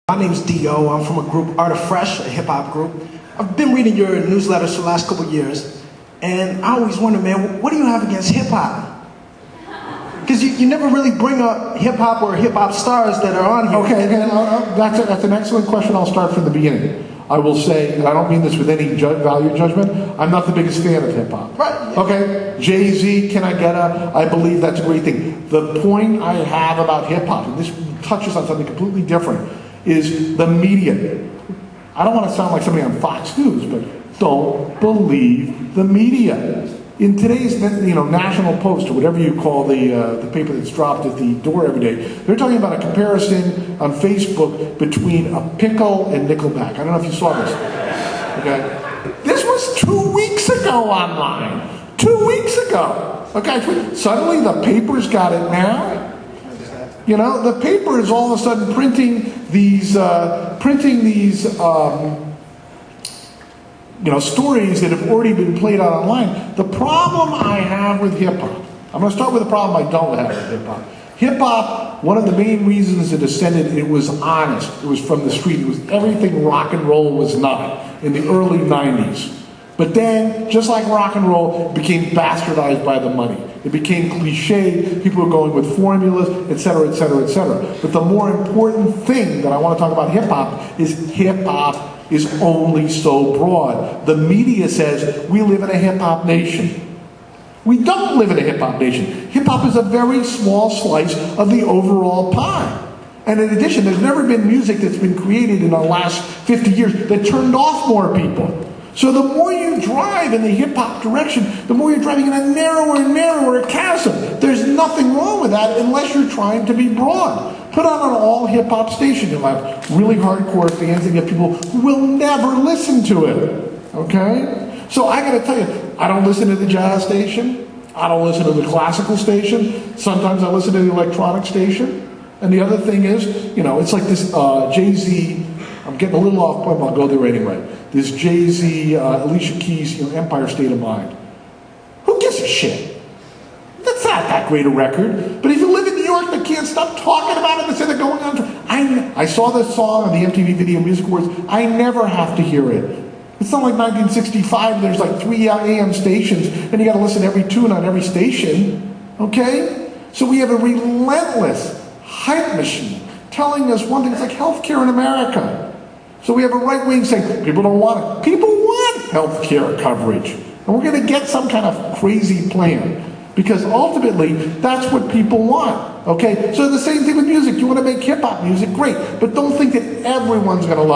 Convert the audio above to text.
My name's D.O. I'm from a group, Art of Fresh, a hip-hop group. I've been reading your newsletters for the last couple of years, and I always wonder, man, what do you have against hip-hop? Because you never really bring up hip-hop or hip-hop stars that are on here. Okay, that's an excellent question. I'll start from the beginning. I will say, and I don't mean this with any value judgment, I'm not the biggest fan of hip-hop. Right. Yeah. Okay, Jay-Z, can I get a, I believe that's a great thing. The point I have about hip-hop, and this touches on something completely different, is the media. I don't want to sound like somebody on Fox News, but don't believe the media. In today's National Post, or whatever you call the paper that's dropped at the door every day, they're talking about a comparison on Facebook between a pickle and Nickelback. I don't know if you saw this. Okay, this was 2 weeks ago online. 2 weeks ago. Okay, suddenly the paper's got it now. You know, the paper is all of a sudden printing these stories that have already been played out online. The problem I have with hip-hop, I'm going to start with the problem I don't have with hip-hop. Hip-hop, one of the main reasons it ascended, it was honest. It was from the street. It was everything rock and roll was not in the early 90s. But then, just like rock and roll, it became bastardized by the money. It became cliche, people were going with formulas, etc., etc., etc. But the more important thing that I want to talk about hip-hop is only so broad. The media says we live in a hip-hop nation. We don't live in a hip-hop nation. Hip-hop is a very small slice of the overall pie. And in addition, there's never been music that's been created in the last 50 years that turned off more people. So the more you drive in the hip-hop direction, the more you're driving in a narrower and narrower chasm. There's nothing wrong with that unless you're trying to be broad. Put on an all-hip-hop station. You'll have really hardcore fans and you have people who will never listen to it. Okay? So I gotta tell you, I don't listen to the jazz station. I don't listen to the classical station. Sometimes I listen to the electronic station. And the other thing is, it's like this Jay-Z, I'm getting a little off point, but I'll go there anyway. This Jay-Z, Alicia Keys, Empire State of Mind. Who gives a shit? That's not that great a record. But if you live in New York, they can't stop talking about it. They say they're going on. I saw this song on the MTV Video Music Awards. I never have to hear it. It's not like 1965. There's like 3 AM stations, and you got to listen to every tune on every station. Okay? So we have a relentless hype machine telling us one thing. It's like healthcare in America. So we have a right wing saying, people don't want it. People want health care coverage. And we're going to get some kind of crazy plan. Because ultimately, that's what people want. Okay? So the same thing with music. You want to make hip-hop music? Great. But don't think that everyone's going to love it.